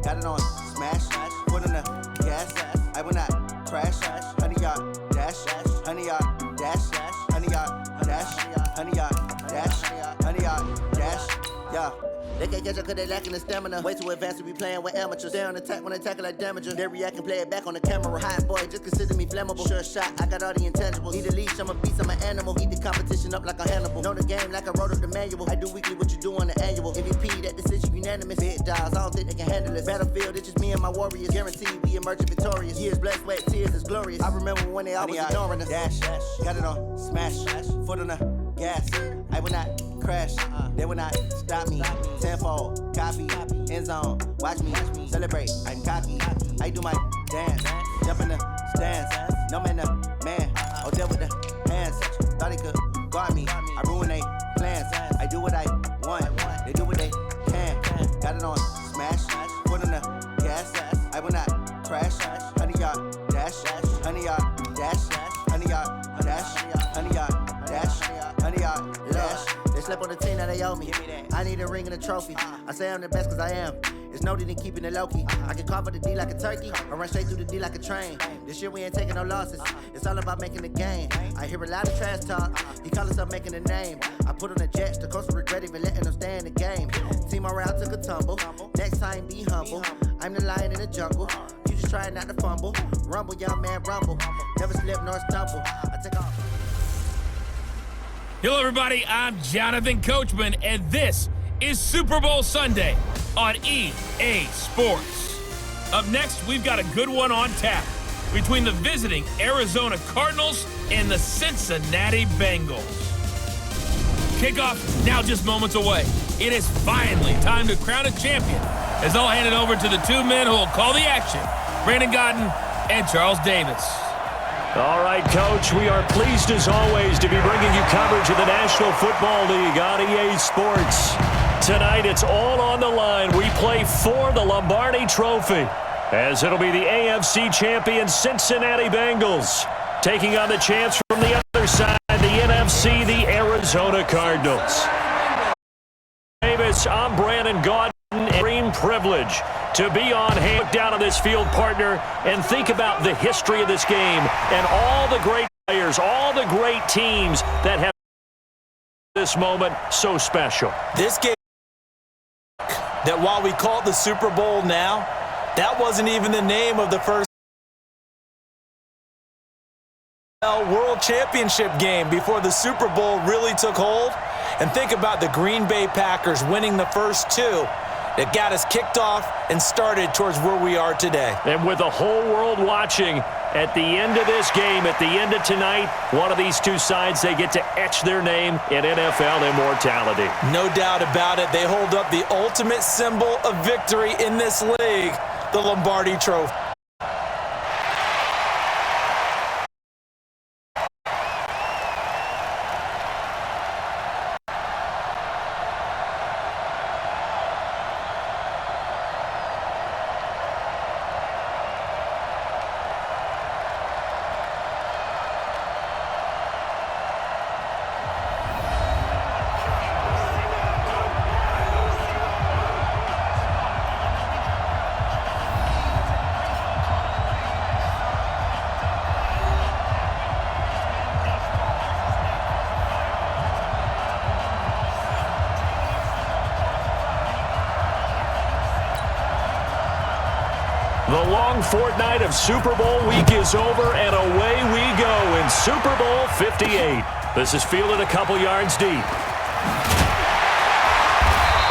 got it on smash, foot on the gas, I will not crash, 100-yard dash, 100-yard dash, 100-yard dash, 100-yard dash, 100-yard dash, yeah. They can't catch up cause they lacking the stamina. Way too advanced to be playing with amateurs. Stay on attack when they tackle like damager. They react and play it back on the camera. Hot boy, just consider me flammable. Sure shot, I got all the intangibles. Need a leash, I'm a beast, I'm an animal. Eat the competition up like a Hannibal. Know the game like I wrote up the manual. I do weekly what you do on the annual. MVP, that decision unanimous. Big dogs, I don't think they can handle it. Battlefield, it's just me and my warriors. Guaranteed we emerging victorious. Years, blood, sweat, tears, it's glorious. I remember when they always ignoring us. Dash, got it on smash, foot on the gas. I will not crash, they will not stop me. Tenfold, copy, end zone, watch me celebrate. I'm cocky, I do my dance, jump in the stands. No man, the man, oh deal with the hands. Thought he could guard me, I ruin they plans. I do what I want, they do what they can. Got it on smash, foot on the gas. I will not crash, 100-yard dash, 100-yard dash, 100-yard dash, 100-yard dash, 100-yard dash. They slept on the team, now they owe me. I need a ring and a trophy. I say I'm the best cause I am. It's noted in keeping it low-key. I can carve for the D like a turkey, or run straight through the D like a train. This year we ain't taking no losses. It's all about making the game. I hear a lot of trash talk. He call us up making a name. I put on the Jets, the coach will regret even letting them stay in the game. Team morale took a tumble. Next time be humble. I'm the lion in the jungle. You just trying not to fumble. Rumble, young man, rumble. Never slip nor stumble. I take off. Hello, everybody. I'm Jonathan Coachman, and this is Super Bowl Sunday on EA Sports. Up next, we've got a good one on tap between the visiting Arizona Cardinals and the Cincinnati Bengals. Kickoff now just moments away. It is finally time to crown a champion as I'll hand it over to the two men who will call the action, Brandon Godden and Charles Davis. All right, Coach, we are pleased as always to be bringing you coverage of the National Football League on EA Sports. Tonight, it's all on the line. We play for the Lombardi Trophy, as it'll be the AFC champion Cincinnati Bengals taking on the champs from the other side, the NFC, the Arizona Cardinals. Davis, I'm Brandon Godden. Extreme privilege to be on hand down on this field, partner, and think about the history of this game and all the great players, all the great teams that have this moment so special. This game, that while we call it the Super Bowl now, that wasn't even the name of the first World Championship game before the Super Bowl really took hold. And think about the Green Bay Packers winning the first two. It got us kicked off and started towards where we are today. And with the whole world watching, at the end of this game, at the end of tonight, one of these two sides, they get to etch their name in NFL immortality. No doubt about it. They hold up the ultimate symbol of victory in this league, the Lombardi Trophy. The long fortnight of Super Bowl week is over, and away we go in Super Bowl 58. This is fielded a couple yards deep.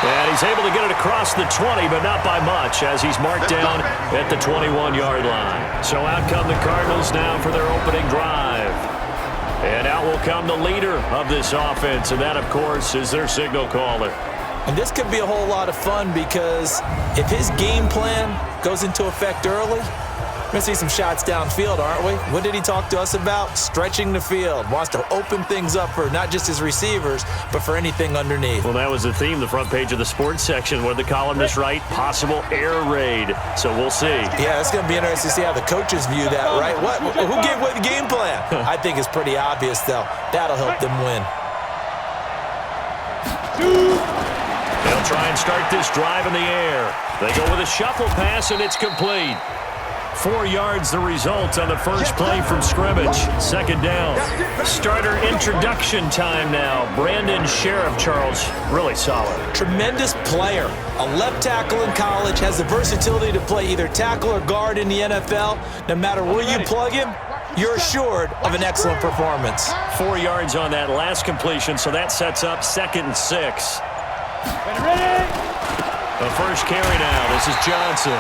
And he's able to get it across the 20, but not by much, as he's marked down at the 21-yard line. So out come the Cardinals now for their opening drive. And out will come the leader of this offense, and that, of course, is their signal caller. And this could be a whole lot of fun because if his game plan goes into effect early, we're going to see some shots downfield, aren't we? What did he talk to us about? Stretching the field. Wants to open things up for not just his receivers, but for anything underneath. Well, that was the theme, the front page of the sports section, where the columnists write possible air raid. So we'll see. Yeah, it's going to be interesting to see how the coaches view that, right? Who gave away the game plan? I think it's pretty obvious, though. That'll help them win. They'll They'll try and start this drive in the air. They go with a shuffle pass, and it's complete. 4 yards the result on the first play from scrimmage. Second down. Starter introduction time now. Brandon Sheriff, Charles, really solid. Tremendous player. A left tackle in college, has the versatility to play either tackle or guard in the NFL. No matter where you plug him, you're assured of an excellent performance. 4 yards on that last completion, so that sets up 2nd and 6. The first carry now. This is Johnson.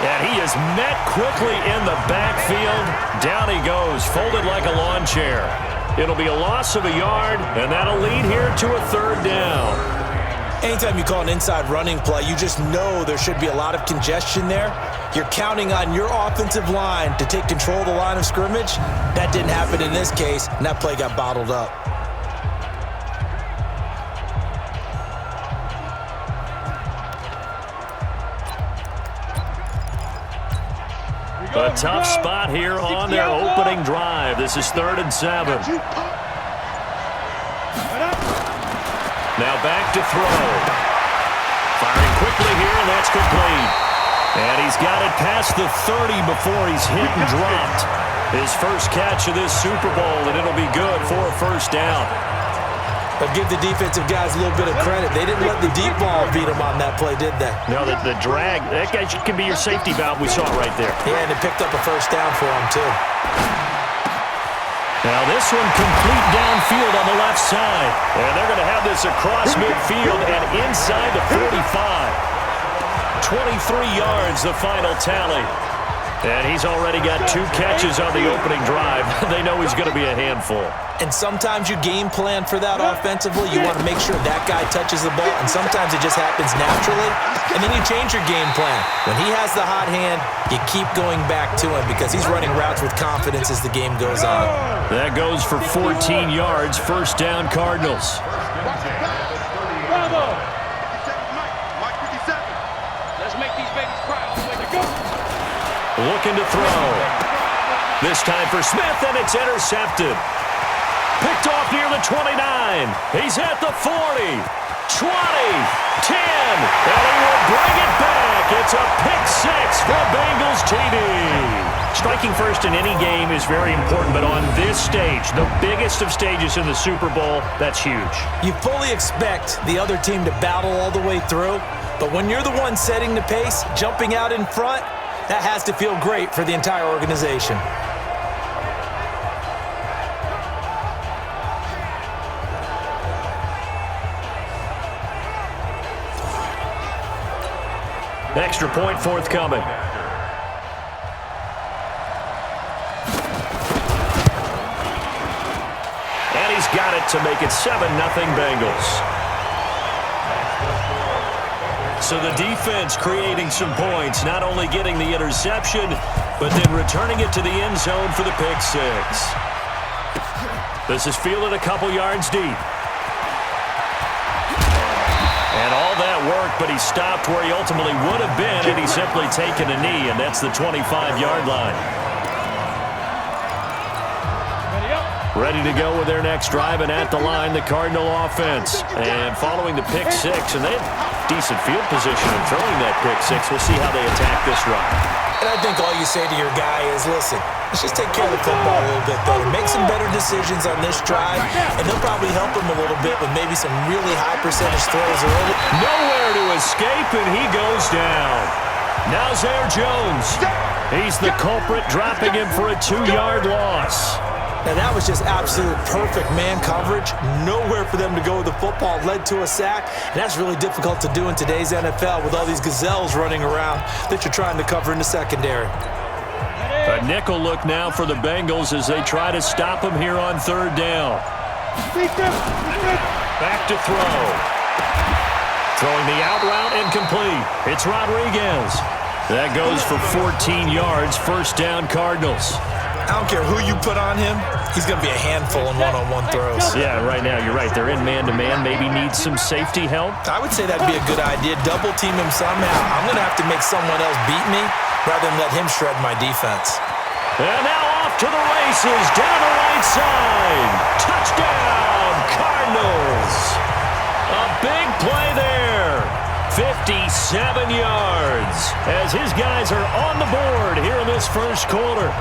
And he is met quickly in the backfield. Down he goes, folded like a lawn chair. It'll be a loss of a yard, and that'll lead here to a 3rd down. Anytime you call an inside running play, you just know there should be a lot of congestion there. You're counting on your offensive line to take control of the line of scrimmage. That didn't happen in this case, and that play got bottled up. A tough spot here on their opening drive. This is 3rd and 7. Now back to throw. Firing quickly here, and that's complete. And he's got it past the 30 before he's hit and dropped. His first catch of this Super Bowl, and it'll be good for a 1st down. But give the defensive guys a little bit of credit. They didn't let the deep ball beat them on that play, did they? No, the drag, that guy can be your safety valve. We saw it right there. Yeah, and it picked up a 1st down for him, too. Now this one complete downfield on the left side. And they're going to have this across midfield and inside the 45. 23 yards, the final tally. And he's already got 2 catches on the opening drive. They know he's going to be a handful. And sometimes you game plan for that offensively. You want to make sure that guy touches the ball, and sometimes it just happens naturally. And then you change your game plan. When he has the hot hand, you keep going back to him because he's running routes with confidence as the game goes on. That goes for 14 yards. 1st down, Cardinals. Looking to throw. This time for Smith, and it's intercepted. Picked off near the 29. He's at the 40, 20, 10, and he will bring it back. It's a pick 6 for Bengals TD. Striking first in any game is very important, but on this stage, the biggest of stages in the Super Bowl, that's huge. You fully expect the other team to battle all the way through, but when you're the one setting the pace, jumping out in front, that has to feel great for the entire organization. Extra point forthcoming. And he's got it to make it 7-0 Bengals. So the defense creating some points, not only getting the interception, but then returning it to the end zone for the pick 6. This is fielded a couple yards deep. And all that work, but he stopped where he ultimately would have been had he simply taken a knee, and that's the 25-yard line. Ready to go with their next drive, and at the line, the Cardinal offense. And following the pick 6, and they have decent field position in throwing that pick 6. We'll see how they attack this run. And I think all you say to your guy is, listen, let's just take care of the football a little bit better. Make some better decisions on this drive, and they'll probably help him a little bit with maybe some really high percentage throws early. Nowhere to escape, and he goes down. Now Zare Jones. He's the culprit, dropping him for a 2-yard loss. Now that was just absolute perfect man coverage. Nowhere for them to go with the football. Led to a sack. And that's really difficult to do in today's NFL with all these gazelles running around that you're trying to cover in the secondary. A nickel look now for the Bengals as they try to stop him here on 3rd down. Back to throw. Throwing the out route incomplete. It's Rodriguez. That goes for 14 yards. 1st down, Cardinals. I don't care who you put on him, he's going to be a handful in one-on-one throws. Yeah, right now, you're right. They're in man-to-man. Maybe needs some safety help. I would say that'd be a good idea. Double team him somehow. I'm going to have to make someone else beat me rather than let him shred my defense. And now off to the races, down the right side. Touchdown, Cardinals. A big play there. 57 yards as his guys are on the board here in this first quarter.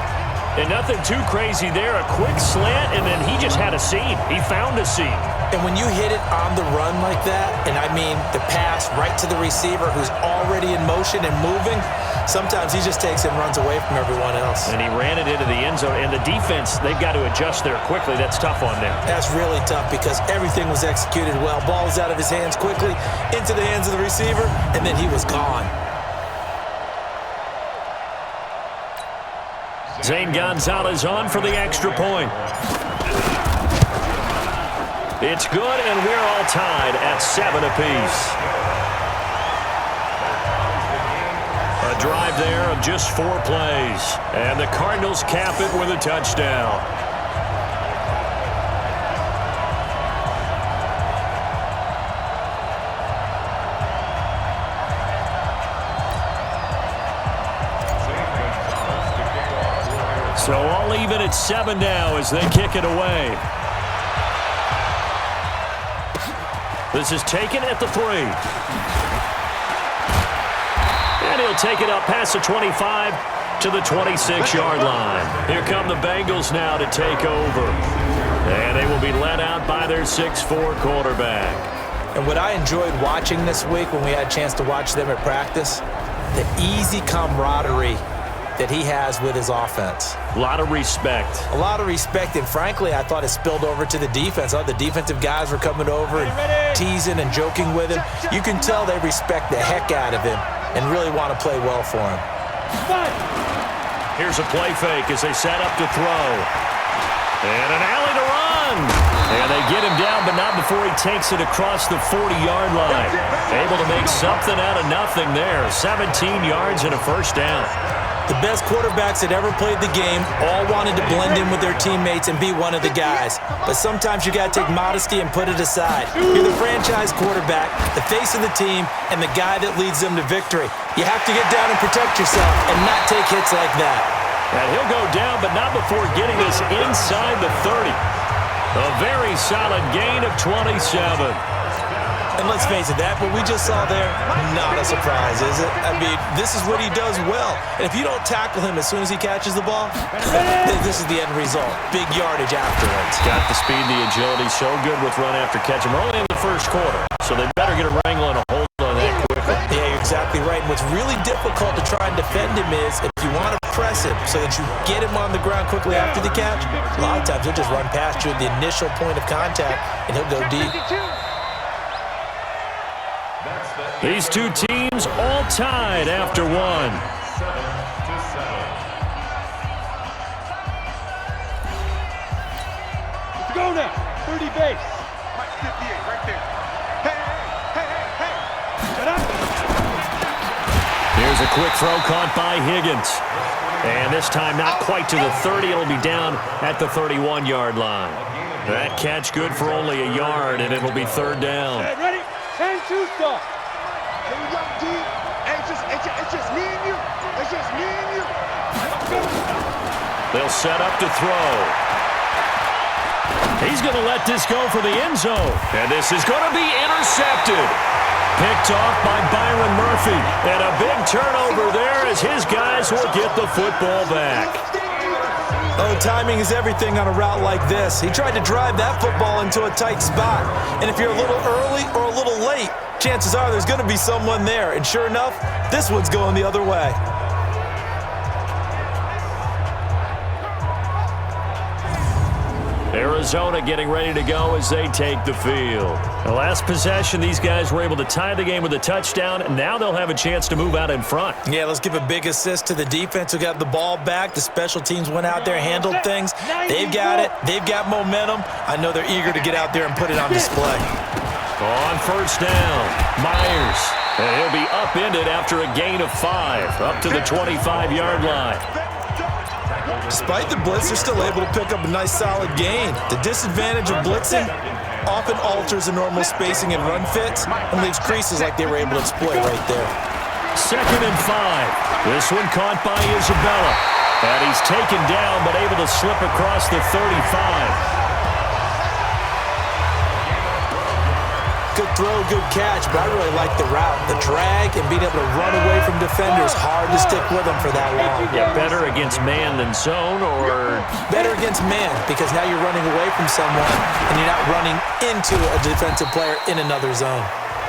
And nothing too crazy there. A quick slant, and then he just had a seam. He found a seam. And when you hit it on the run like that, and I mean the pass right to the receiver who's already in motion and moving, sometimes he just takes it and runs away from everyone else. And he ran it into the end zone. And the defense, they've got to adjust there quickly. That's tough on them. That's really tough because everything was executed well. Ball was out of his hands quickly, into the hands of the receiver, and then he was gone. Zane Gonzalez on for the extra point. It's good, and we're all tied at 7 apiece. A drive there of just 4 plays. And the Cardinals cap it with a touchdown. So all even at 7 now as they kick it away. This is taken at the 3. And he'll take it up past the 25 to the 26-yard line. Here come the Bengals now to take over. And they will be led out by their 6'4" quarterback. And what I enjoyed watching this week when we had a chance to watch them at practice, the easy camaraderie that he has with his offense. A lot of respect. A lot of respect, and frankly, I thought it spilled over to the defense. All the defensive guys were coming over and teasing and joking with him. You can tell they respect the heck out of him and really want to play well for him. Here's a play fake as they set up to throw. And an alley to run. And they get him down, but not before he takes it across the 40-yard line. Able to make something out of nothing there. 17 yards and a first down. The best quarterbacks that ever played the game all wanted to blend in with their teammates and be one of the guys. But sometimes you got to take modesty and put it aside. You're the franchise quarterback, the face of the team, and the guy that leads them to victory. You have to get down and protect yourself and not take hits like that. And he'll go down, but not before getting this inside the 30. A very solid gain of 27. And let's face it, that what we just saw there, not a surprise, is it? I mean, this is what he does well. And if you don't tackle him as soon as he catches the ball, this is the end result. Big yardage afterwards. Got the speed, the agility, so good with run after catch. We're only in the first quarter, so they better get a wrangle and a hold on that quickly. Yeah, you're exactly right. And what's really difficult to try and defend him is if you want to press him so that you get him on the ground quickly after the catch, a lot of times he'll just run past you at the initial point of contact, and he'll go deep. These two teams all tied after 1. Let's go now. 30 base. 58 right there. Hey. Shut up. Here's a quick throw caught by Higgins. And this time not quite to the 30. It'll be down at the 31-yard line. That catch good for only a yard, and it'll be 3rd down. Ready? 10-2 stop. It's just me and you. It's just me and you. They'll set up to throw. He's going to let this go for the end zone. And this is going to be intercepted. Picked off by Byron Murphy. And a big turnover there as his guys will get the football back. Oh, timing is everything on a route like this. He tried to drive that football into a tight spot. And if you're a little early or a little late, chances are there's going to be someone there. And sure enough, this one's going the other way. Arizona getting ready to go as they take the field. The last possession, these guys were able to tie the game with a touchdown, and now they'll have a chance to move out in front. Yeah, let's give a big assist to the defense who got the ball back. The special teams went out there, handled things. They've got it. They've got momentum. I know they're eager to get out there and put it on display. On first down, Myers. And he'll be upended after a gain of 5, up to the 25-yard line. Despite the blitz, they're still able to pick up a nice solid gain. The disadvantage of blitzing often alters the normal spacing and run fits and leaves creases like they were able to exploit right there. 2nd and 5. This one caught by Isabella. And he's taken down but able to slip across the 35. Good throw, good catch, but I really like the route. The drag and being able to run away from defenders, hard to stick with them for that long. Yeah, better against man than zone, or? Better against man, because now you're running away from someone and you're not running into a defensive player in another zone.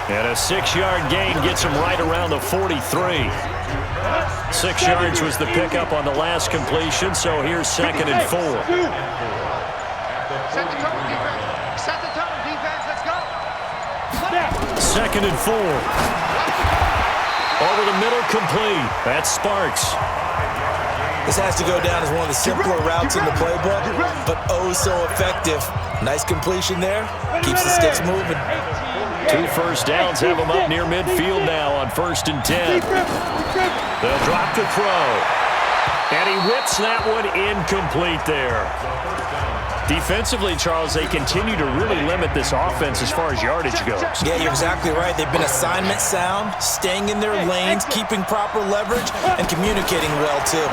And a 6-yard gain gets him right around the 43. 6 yards was the pickup on the last completion, so here's 2nd and 4. Set the tone, defense. Set the tone, defense. Let's go. 2nd and 4. Over the middle, complete. That's Sparks. This has to go down as one of the simpler routes in the playbook, but oh so effective. Nice completion there. Keeps the sticks moving. 2 first downs have him up near midfield now on 1st and 10. They'll drop the throw. And he whips that one incomplete there. Defensively, Charles, they continue to really limit this offense as far as yardage goes. Yeah, you're exactly right. They've been assignment sound, staying in their lanes, keeping proper leverage, and communicating well, too.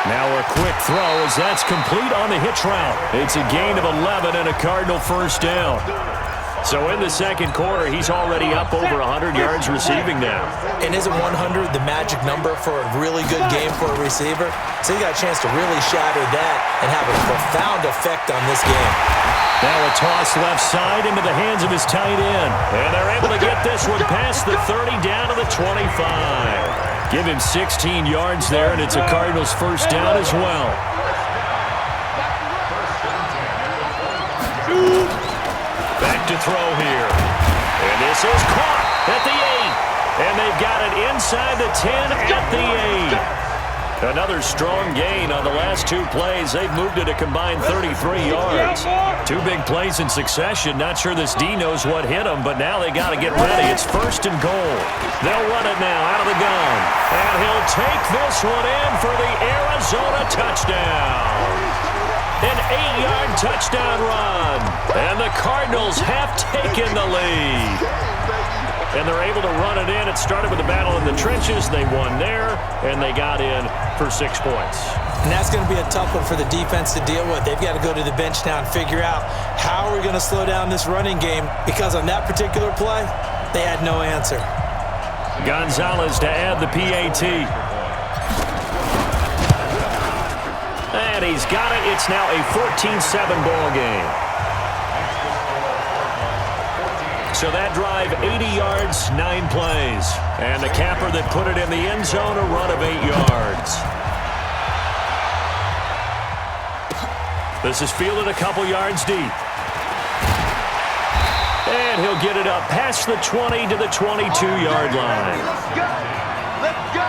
Now a quick throw as that's complete on the hitch route. It's a gain of 11 and a Cardinal first down. So in the second quarter, he's already up over 100 yards receiving now. And isn't 100 the magic number for a really good game for a receiver? So he got a chance to really shatter that and have a profound effect on this game. Now a toss left side into the hands of his tight end. And they're able to get this one past the 30 down to the 25. Give him 16 yards there, and it's a Cardinals first down as well. Back to throw here. And this is caught at the 8. And they've got it inside the 10 at the 8. Another strong gain on the last 2 plays. They've moved it a combined 33 yards. 2 big plays in succession. Not sure this D knows what hit them, but now they got to get ready. It's 1st and goal. They'll run it now out of the gun. And he'll take this one in for the Arizona touchdown. An 8-yard touchdown run. And the Cardinals have taken the lead. And they're able to run it in. It started with a battle in the trenches. They won there, and they got in for 6 points. And that's going to be a tough one for the defense to deal with. They've got to go to the bench now and figure out how are we going to slow down this running game, because on that particular play, they had no answer. Gonzalez to add the PAT. And he's got it. It's now a 14-7 ball game. So that drive, 80 yards, 9 plays. And the capper that put it in the end zone, a run of 8 yards. This is fielded a couple yards deep. And he'll get it up past the 20 to the 22-yard line. Let's go.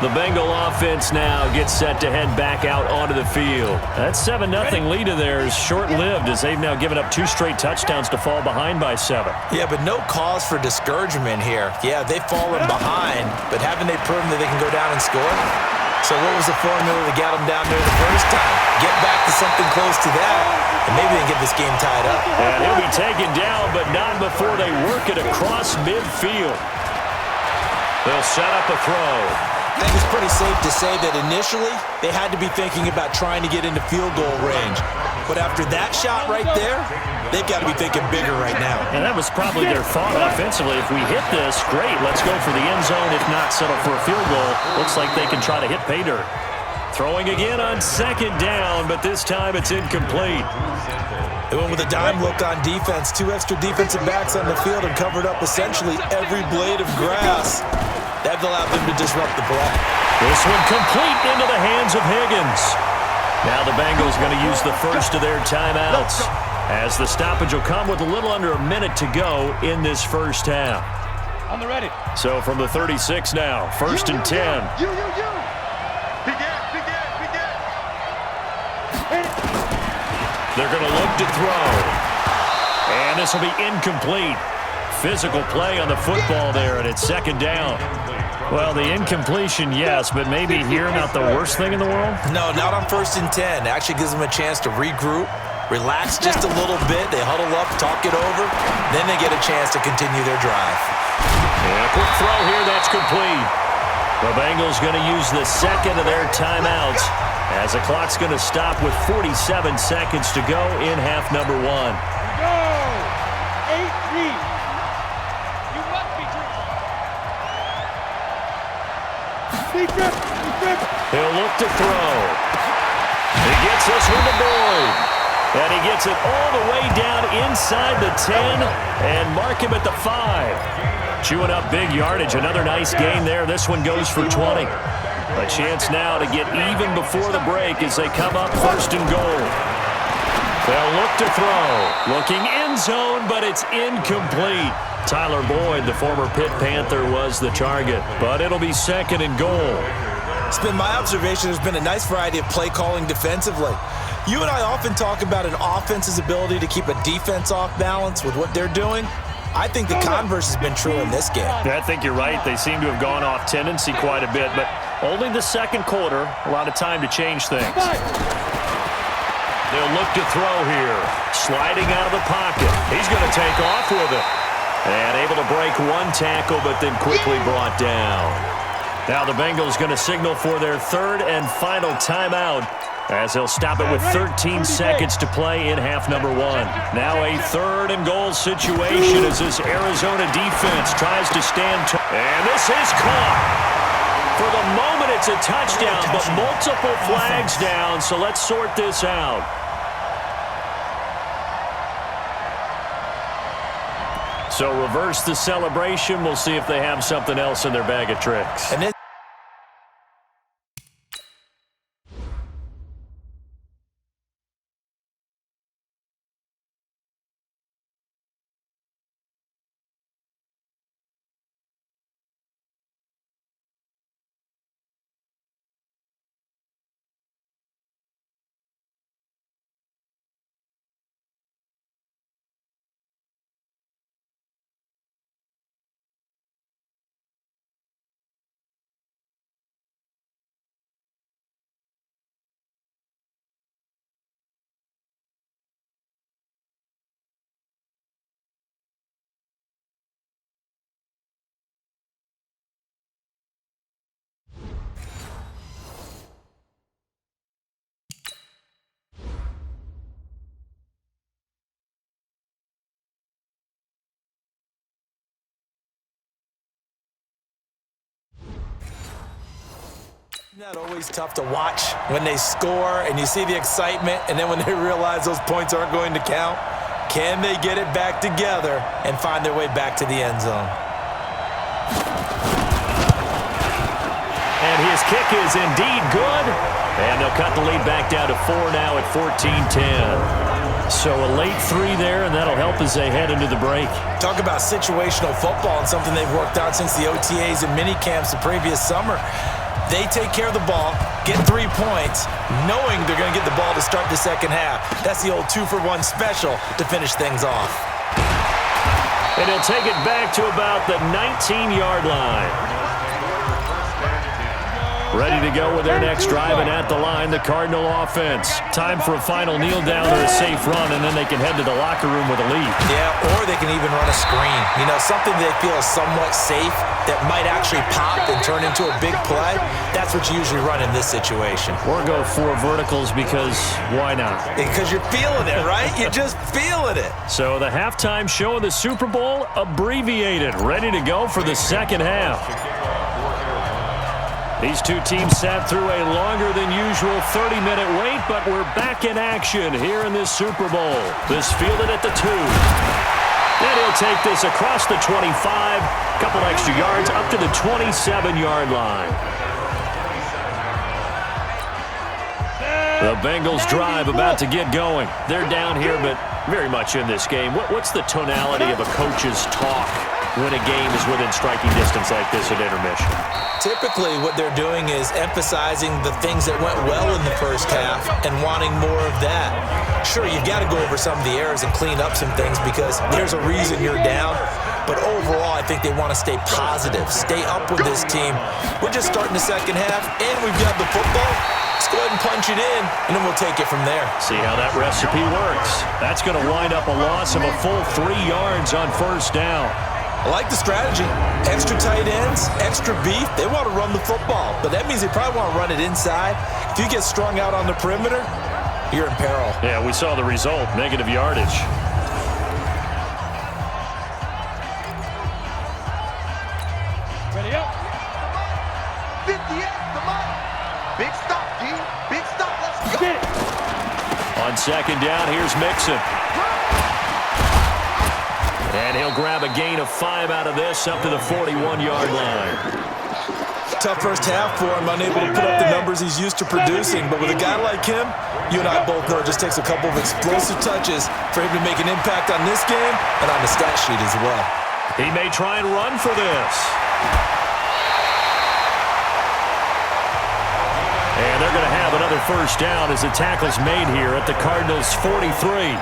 The Bengal offense now gets set to head back out onto the field. That 7-0 lead of theirs short-lived as they've now given up 2 straight touchdowns to fall behind by 7. Yeah, but no cause for discouragement here. Yeah, they've fallen behind, but haven't they proven that they can go down and score? So what was the formula that got them down there the first time? Get back to something close to that, and maybe they can get this game tied up. And he'll be taken down, but not before they work it across midfield. They'll set up a throw. I think it's pretty safe to say that initially they had to be thinking about trying to get into field goal range. But after that shot right there, they've got to be thinking bigger right now. And that was probably their thought offensively. If we hit this, great, let's go for the end zone. If not, settle for a field goal. Looks like they can try to hit pay dirt. Throwing again on 2nd down, but this time it's incomplete. They went with a dime look on defense. 2 extra defensive backs on the field and covered up essentially every blade of grass. That allowed them to disrupt the play. This one complete into the hands of Higgins. Now the Bengals going to use the first of their timeouts, as the stoppage will come with a little under a minute to go in this first half. On the ready. So from the 36 now, 1st and 10. You. Begin. They're going to look to throw. And this will be incomplete. Physical play on the football there, and it's 2nd down. Well, the incompletion, yes, but maybe here not the worst thing in the world? No, not on 1st and 10. It actually gives them a chance to regroup, relax just a little bit. They huddle up, talk it over. Then they get a chance to continue their drive. And a quick throw here, that's complete. The Bengals going to use the 2nd of their timeouts As the clock's going to stop with 47 seconds to go in half number 1. Go! 8-3. You must be true. He'll look to throw. He gets this one to Boyd. And he gets it all the way down inside the 10 and mark him at the 5. Chewing up big yardage. Another nice gain there. This one goes for 20. A chance now to get even before the break as they come up first and goal. They'll look to throw. Looking end zone, but it's incomplete. Tyler Boyd, the former Pitt Panther, was the target, but it'll be second and goal. It's been my observation there's been a nice variety of play calling defensively. You and I often talk about an offense's ability to keep a defense off balance with what they're doing. I think the converse has been true in this game. Yeah, I think you're right. They seem to have gone off tendency quite a bit, but only the second quarter, a lot of time to change things. They'll look to throw here. Sliding out of the pocket. He's going to take off with it. And able to break one tackle, but then quickly brought down. Now the Bengals going to signal for their third and final timeout as they'll stop it with 13 seconds to play in half number 1. Now a third and goal situation as this Arizona defense tries to stand tall. And this is caught. For the moment, it's a touchdown, but multiple flags down, so let's sort this out. So reverse the celebration. We'll see if they have something else in their bag of tricks. And isn't that always tough to watch when they score and you see the excitement and then when they realize those points aren't going to count? Can they get it back together and find their way back to the end zone? And his kick is indeed good. And they'll cut the lead back down to 4 now at 14-10. So a late 3 there, and that'll help as they head into the break. Talk about situational football and something they've worked out since the OTAs and mini camps the previous summer. They take care of the ball, get 3 points, knowing they're going to get the ball to start the second half. That's the old 2-for-1 special to finish things off. And he'll take it back to about the 19-yard line. Ready to go with their next drive, and at the line, the Cardinal offense. Time for a final kneel down or a safe run, and then they can head to the locker room with a lead. Yeah, or they can even run a screen. You know, something they feel is somewhat safe that might actually pop and turn into a big play. That's what you usually run in this situation. Or go 4 verticals because why not? Because you're feeling it, right? You're just feeling it. So the halftime show of the Super Bowl abbreviated, ready to go for the second half. These two teams sat through a longer than usual 30-minute wait, but we're back in action here in this Super Bowl. This fielded at the 2. And he'll take this across the 25, couple extra yards up to the 27-yard line. The Bengals drive about to get going. They're down here, but very much in this game. What's the tonality of a coach's talk when a game is within striking distance like this at intermission? Typically, what they're doing is emphasizing the things that went well in the first half and wanting more of that. Sure, you've got to go over some of the errors and clean up some things because there's a reason you're down. But overall, I think they want to stay positive, stay up with this team. We're just starting the second half, and we've got the football. Let's go ahead and punch it in, and then we'll take it from there. See how that recipe works. That's going to wind up a loss of a full 3 yards on first down. I like the strategy. Extra tight ends, extra beef. They want to run the football, but that means they probably want to run it inside. If you get strung out on the perimeter, you're in peril. Yeah, we saw the result, negative yardage. Ready up. 58, come on. Big stop, D. Big stop. Let's go. Get it. On second down, here's Mixon. And he'll grab a gain of 5 out of this, up to the 41-yard line. Tough first half for him, unable to put up the numbers he's used to producing. But with a guy like him, you and I both know it just takes a couple of explosive touches for him to make an impact on this game and on the stat sheet as well. He may try and run for this. And they're going to have another first down as the tackle's made here at the Cardinals' 43.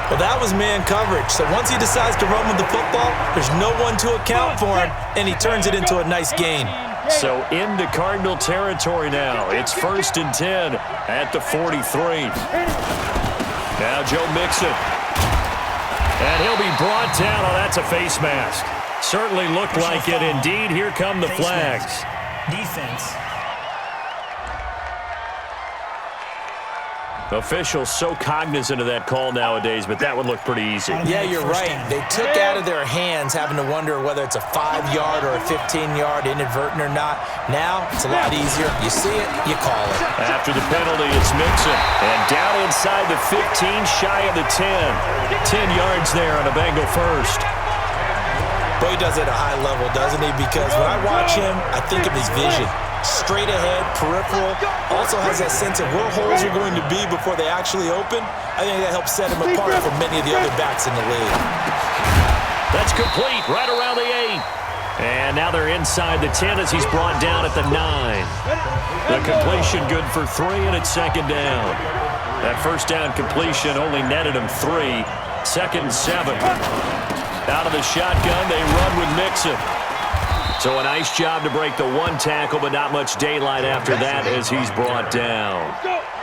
Well, that was man coverage. So once he decides to run with the football, there's no one to account for him, and he turns it into a nice gain. So into Cardinal territory now. It's 1st and 10 at the 43. Now Joe Mixon. And he'll be brought down. Oh, that's a face mask. Certainly looked like it. Indeed, here come the flags. Defense. Officials so cognizant of that call nowadays, but that would look pretty easy. Yeah, you're right. They took out of their hands having to wonder whether it's a 5-yard or a 15-yard inadvertent or not. Now, it's a lot easier. You see it, you call it. After the penalty, it's Mixon. And down inside the 15, shy of the 10. 10 yards there on a Bengal first. Boy, he does it at a high level, doesn't he? Because when I watch him, I think of his vision. Straight ahead, peripheral, also has that sense of where holes are going to be before they actually open. I think that helps set him apart from many of the other backs in the league. That's complete, right around the 8. And now they're inside the 10 as he's brought down at the 9. The completion good for 3, and it's second down. That first down completion only netted him 3. 2nd and 7. Out of the shotgun, they run with Mixon. So a nice job to break the 1 tackle, but not much daylight after that as he's brought down.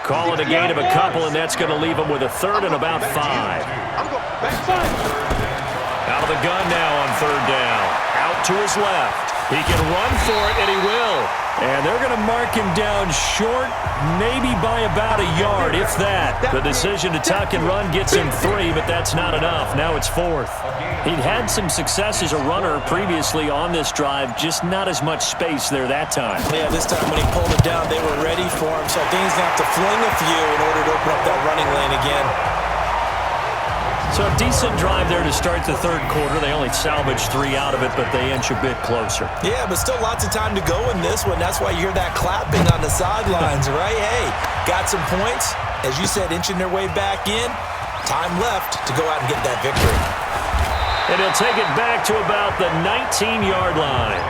Call it a gain of a couple, and that's going to leave him with a 3rd and about 5. Out of the gun now on 3rd down. Out to his left. He can run for it, and he will. And they're going to mark him down short, maybe by about a yard, if that. The decision to tuck and run gets him 3, but that's not enough. Now it's 4th. He'd had some success as a runner previously on this drive, just not as much space there that time. Yeah, this time when he pulled it down, they were ready for him, so I think he's going to have to fling a few in order to open up that running lane again. So a decent drive there to start the 3rd quarter. They only salvaged 3 out of it, but they inch a bit closer. Yeah, but still lots of time to go in this one. That's why you hear that clapping on the sidelines, right? Hey, got some points. As you said, inching their way back in. Time left to go out and get that victory. And he'll take it back to about the 19-yard line.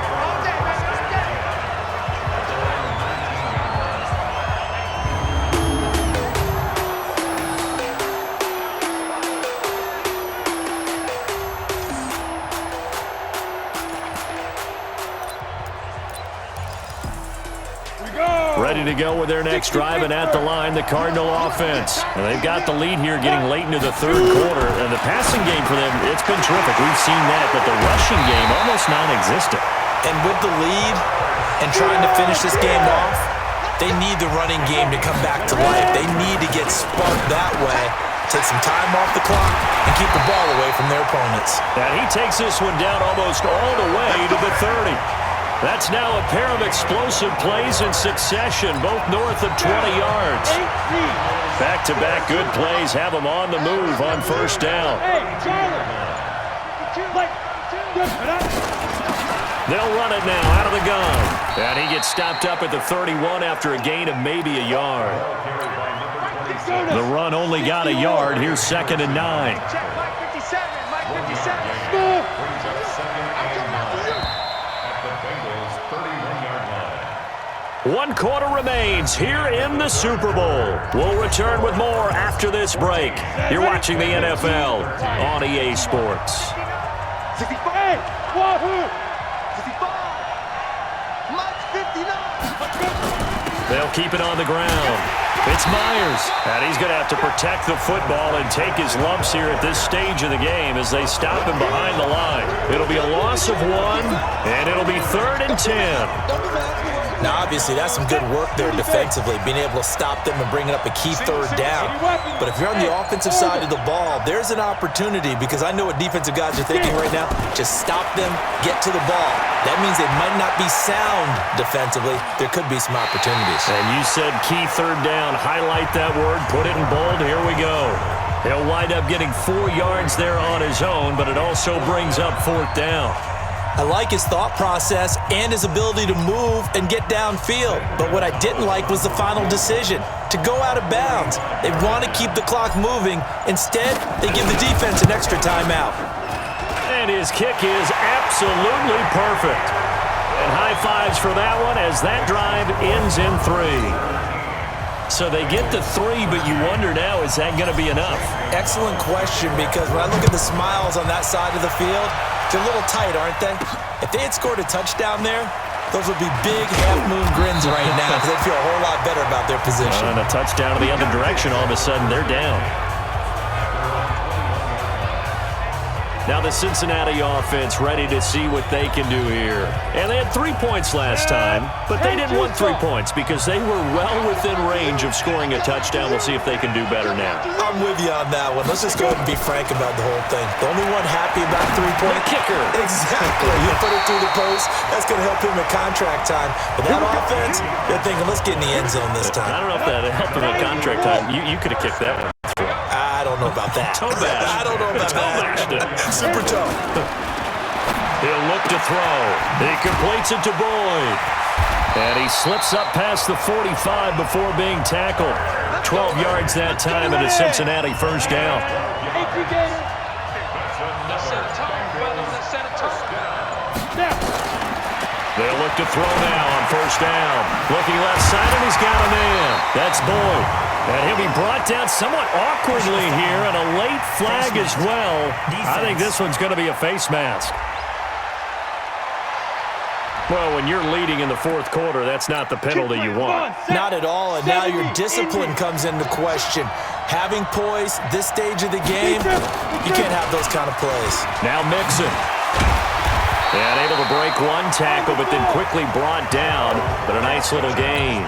Ready to go with their next drive, and at the line, the Cardinal offense. And they've got the lead here getting late into the 3rd quarter. And the passing game for them, it's been terrific. We've seen that, but the rushing game almost non-existent. And with the lead and trying to finish this game off, they need the running game to come back to life. They need to get sparked that way, take some time off the clock, and keep the ball away from their opponents. And he takes this one down almost all the way to the 30. That's now a pair of explosive plays in succession, both north of 20 yards. Back-to-back good plays have them on the move on 1st down. They'll run it now out of the gun. And he gets stopped up at the 31 after a gain of maybe a yard. The run only got a yard. Here's 2nd and 9. One quarter remains here in the Super Bowl. We'll return with more after this break. You're watching the NFL on EA Sports. 65, Wahoo! 65, Mike 59. They'll keep it on the ground. It's Myers, and he's going to have to protect the football and take his lumps here at this stage of the game as they stop him behind the line. It'll be a loss of 1, and it'll be 3rd and 10. Now, obviously, that's some good work there defensively, being able to stop them and bringing up a key 3rd down. But if you're on the offensive side of the ball, there's an opportunity, because I know what defensive guys are thinking right now. Just stop them, get to the ball. That means they might not be sound defensively. There could be some opportunities. And you said key 3rd down. Highlight that word, put it in bold. Here we go. He'll wind up getting 4 yards there on his own, but it also brings up 4th down. I like his thought process and his ability to move and get downfield. But what I didn't like was the final decision, to go out of bounds. They want to keep the clock moving. Instead, they give the defense an extra timeout. And his kick is absolutely perfect. And high fives for that one as that drive ends in 3. So they get to 3, but you wonder now, is that going to be enough? Excellent question, because when I look at the smiles on that side of the field, they're a little tight, aren't they? If they had scored a touchdown there, those would be big half-moon grins right now, because they'd feel a whole lot better about their position. And a touchdown in the other direction, all of a sudden they're down. Now the Cincinnati offense ready to see what they can do here. And they had 3 points last time, but they didn't want 3 points because they were well within range of scoring a touchdown. We'll see if they can do better now. I'm with you on that one. Let's just go ahead and be frank about the whole thing. The only one happy about 3-point kicker. Exactly. You put it through the post. That's going to help him at contract time. But that offense, they're thinking, let's get in the end zone this time. I don't know if that helped him at contract time. You could have kicked that one. I don't know about that. Toe bash. I don't know about that. Super toe. He'll look to throw. He completes it to Boyd. And he slips up past the 45 before being tackled. 12 yards that time and a Cincinnati 1st down. They'll look to throw now on 1st down. Looking left side, and he's got a man. That's Boyd. And he'll be brought down somewhat awkwardly here, and a late flag as well. I think this one's going to be a face mask. Well, when you're leading in the 4th quarter, that's not the penalty you want. Not at all, and now your discipline comes into question. Having poise this stage of the game, you can't have those kind of plays. Now Mixon. And able to break 1 tackle, but then quickly brought down. But a nice little gain.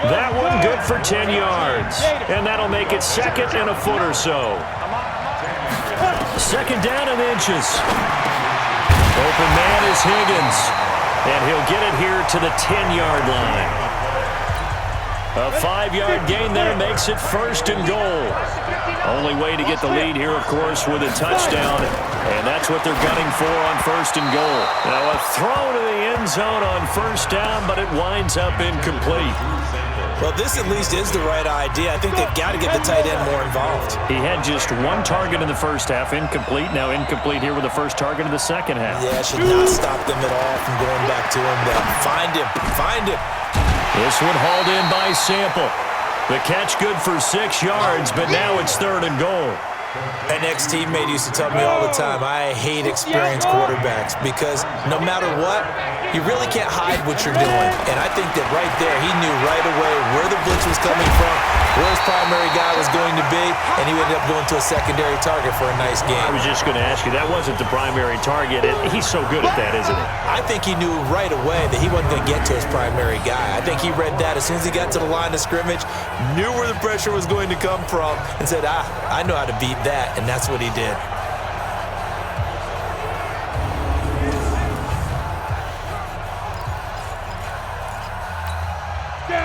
That one good for 10 yards. And that'll make it 2nd and a foot or so. 2nd down and inches. Open man is Higgins. And he'll get it here to the 10-yard line. A 5-yard gain there makes it 1st and goal. Only way to get the lead here, of course, with a touchdown. And that's what they're gunning for on 1st and goal. Now a throw to the end zone on 1st down, but it winds up incomplete. Well, this at least is the right idea. I think they've got to get the tight end more involved. He had just 1 target in the 1st half, incomplete. Now incomplete here with the 1st target in the 2nd half. Yeah, should not stop them at all from going back to him. Find him. Find him. This one hauled in by Sample. The catch good for 6 yards, but now it's 3rd and goal. An ex-teammate used to tell me all the time, I hate experienced quarterbacks because no matter what, you really can't hide what you're doing. And I think that right there, he knew right away where the blitz was coming from, where his primary guy was going to be, and he ended up going to a secondary target for a nice game. I was just going to ask you, that wasn't the primary target. He's so good at that, isn't he? I think he knew right away that he wasn't going to get to his primary guy. I think he read that as soon as he got to the line of scrimmage, knew where the pressure was going to come from, and said, I know how to beat that, and that's what he did.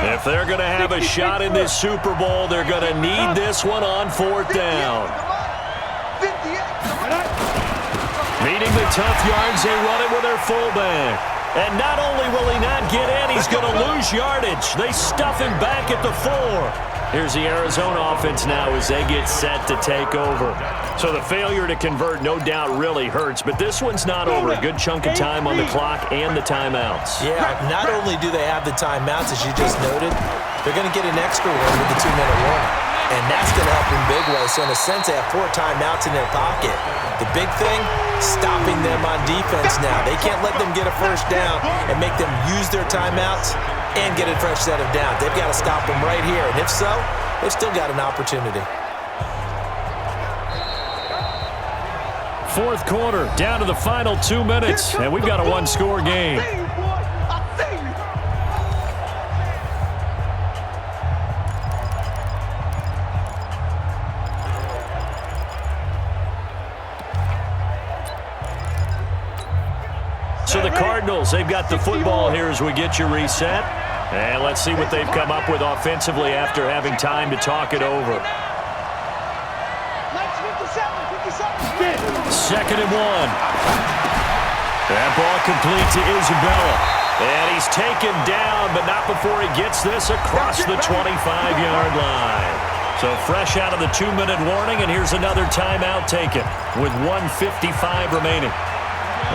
If they're going to have a shot in this Super Bowl, they're going to need this one on 4th down. Meeting the tough yards, they run it with their fullback. And not only will he not get in, he's going to lose yardage. They stuff him back at the 4. Here's the Arizona offense now as they get set to take over. So the failure to convert no doubt really hurts, but this one's not over. A good chunk of time on the clock and the timeouts. Yeah, not only do they have the timeouts, as you just noted, they're going to get an extra one with the 2-minute warning. And that's going to help in big ways. So in a sense, they have 4 timeouts in their pocket. The big thing, stopping them on defense now. They can't let them get a 1st down and make them use their timeouts. and get a fresh set of downs. They've got to stop them right here, and if so, they've still got an opportunity. Fourth quarter, down to the final 2 minutes, and we've got a one-score game. So the Cardinals, they've got the football here as we get you reset. And let's see what they've come up with offensively after having time to talk it over. Second and 1. That ball complete to Isabella. And he's taken down, but not before he gets this across the 25-yard line. So fresh out of the 2-minute warning, and here's another timeout taken with 1:55 remaining.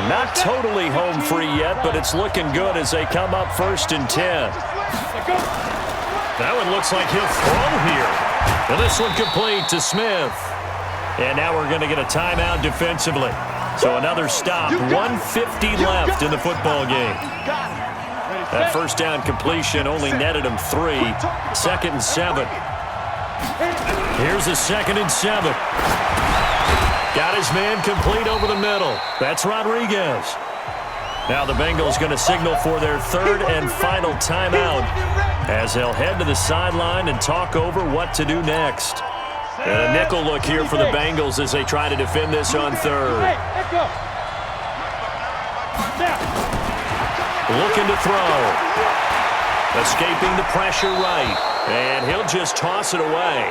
Not totally home free yet, but it's looking good as they come up 1st and 10. That one looks like he'll throw here. And this one complete to Smith. And now we're going to get a timeout defensively. So another stop. 1:50 left in the football game. That first down completion only netted him 3. 2nd and 7. Here's a 2nd and 7. Got his man complete over the middle. That's Rodriguez. Now the Bengals going to signal for their 3rd and final timeout as they'll head to the sideline and talk over what to do next. And a nickel look here for the Bengals as they try to defend this on 3rd. Looking to throw. Escaping the pressure right. And he'll just toss it away.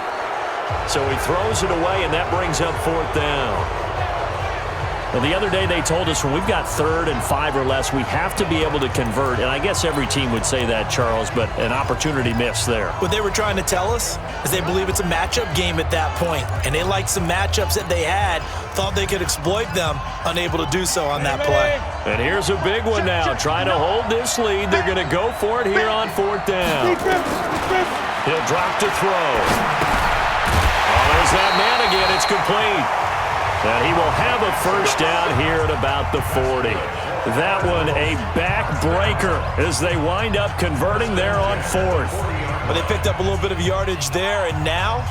So he throws it away, and that brings up 4th down. Well, the other day they told us when we've got 3rd and 5 or less, we have to be able to convert. And I guess every team would say that, Charles, but an opportunity missed there. What they were trying to tell us is they believe it's a matchup game at that point. And they liked some matchups that they had, thought they could exploit them, unable to do so on that play. And here's a big one now. Trying to hold this lead. They're going to go for it here on 4th down. He'll drop to throw. There's that man again. It's complete. And he will have a first down here at about the 40. That one a backbreaker as they wind up converting there on 4th. Well, they picked up a little bit of yardage there, and now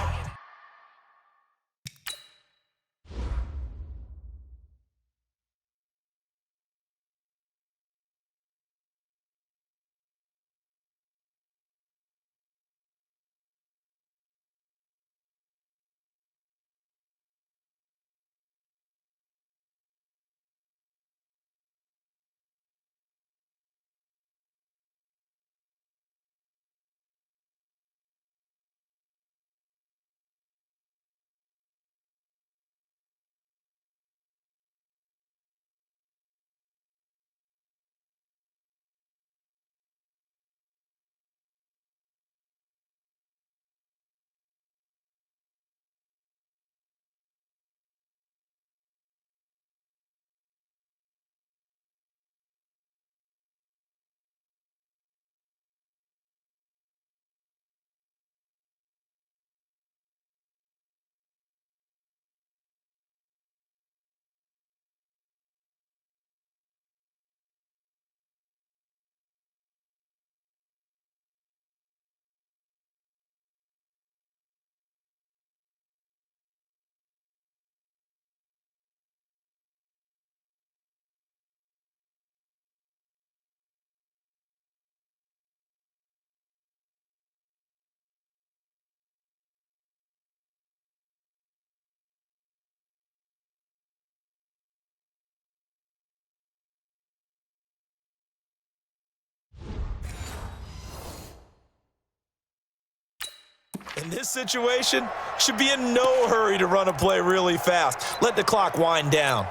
in this situation, should be in no hurry to run a play really fast. Let the clock wind down.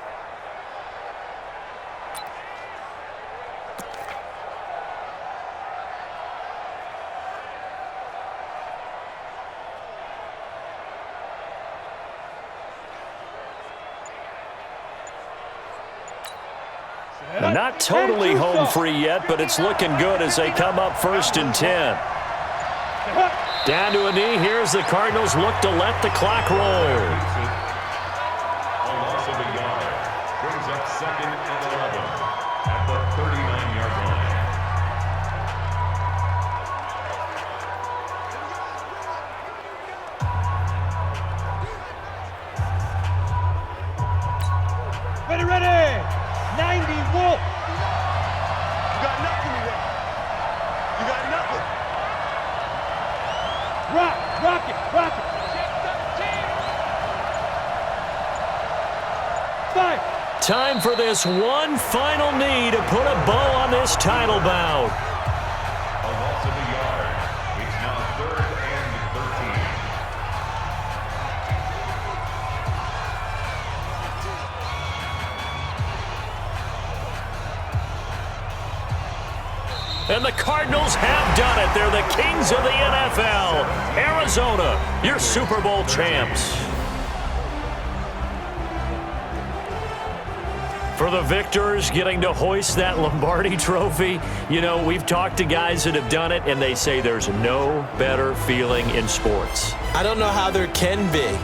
Not totally home free yet, but it's looking good as they come up 1st and 10. Down to a knee. Here's the Cardinals look to let the clock roll. A loss of a yard brings up 2nd and 11 at the 39-yard line. for this one final knee to put a bow on this title bout. A loss of a yard. It's now 3rd and 13. And the Cardinals have done it. They're the kings of the NFL. Arizona, your Super Bowl champs. For the victors, getting to hoist that Lombardi trophy, you know, we've talked to guys that have done it, and they say there's no better feeling in sports. I don't know how there can be.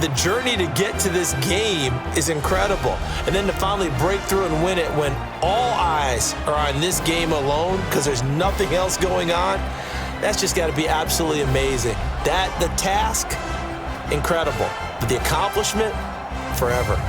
The journey to get to this game is incredible. And then to finally break through and win it when all eyes are on this game alone because there's nothing else going on, that's just got to be absolutely amazing. The task, incredible. But the accomplishment, forever.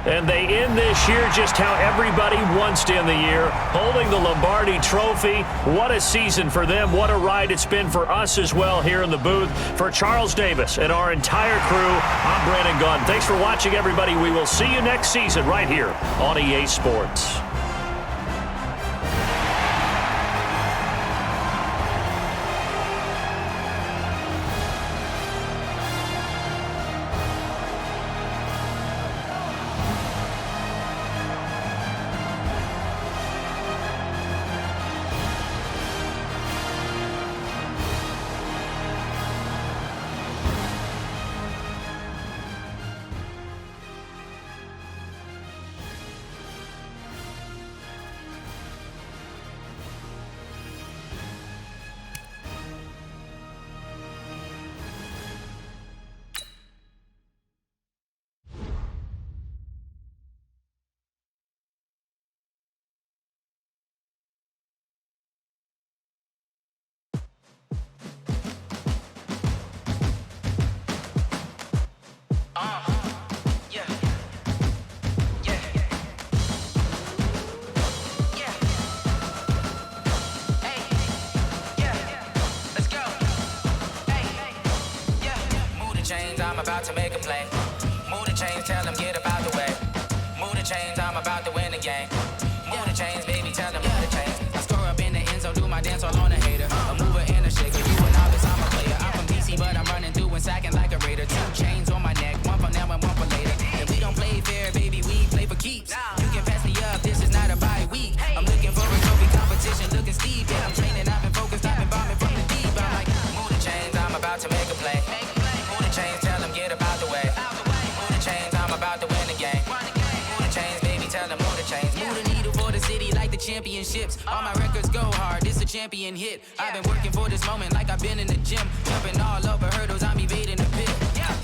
And they end this year just how everybody wants to end the year, holding the Lombardi trophy. What a season for them. What a ride it's been for us as well here in the booth. For Charles Davis and our entire crew, I'm Brandon Gunn. Thanks for watching, everybody. We will see you next season right here on EA Sports. I'm about to make a play. Move the chains, tell them get up out the way. Move the chains, I'm about to win the game. Move the chains, baby, tell them move the chains. I score up in the end zone, do my dance all on a hater. A mover and a shaker, you a novice, I'm a player. I'm from DC, but I'm running through and sacking like a raider. 2 chains on my neck, one for now and one for later. And we don't play fair, baby, we play for keeps. You can pass me up, this is not a bye week. I'm looking for a trophy competition, looking steep. Yeah, I'm training, I've been focused, I've been bombing from the deep. I'm like, move the chains, I'm about to make a play. Move the chains, tell them get up out the way. Move the chains, I'm about to win the game. Move the chains, baby, tell them move the chains. Move the needle for the city like the championships. All my records go hard, this a champion hit. I've been working for this moment like I've been in the gym. Jumping all over hurdles, I'm evading the pit.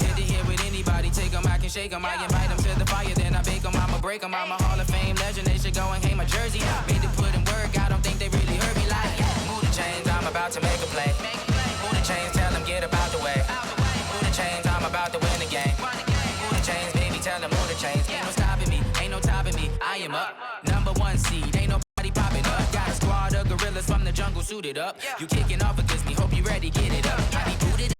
Hit to hit with anybody, take them, I can shake them. I invite them to the fire, then I bake them, I'ma break them. I'm a Hall of Fame legend, they should go and hang my jersey. Made to put in work, I don't think they really heard me like. Move the chains, I'm about to make a play. Move the chains, tell them get up out the way. Move the chains, I'm about to win the game. Move the chains, baby, tell them move the chains. Ain't no stopping me, ain't no topping me. I am up, #1 seed, ain't nobody popping up. Got a squad of gorillas from the jungle suited up. You kicking off against me, hope you ready, get it up. I be booted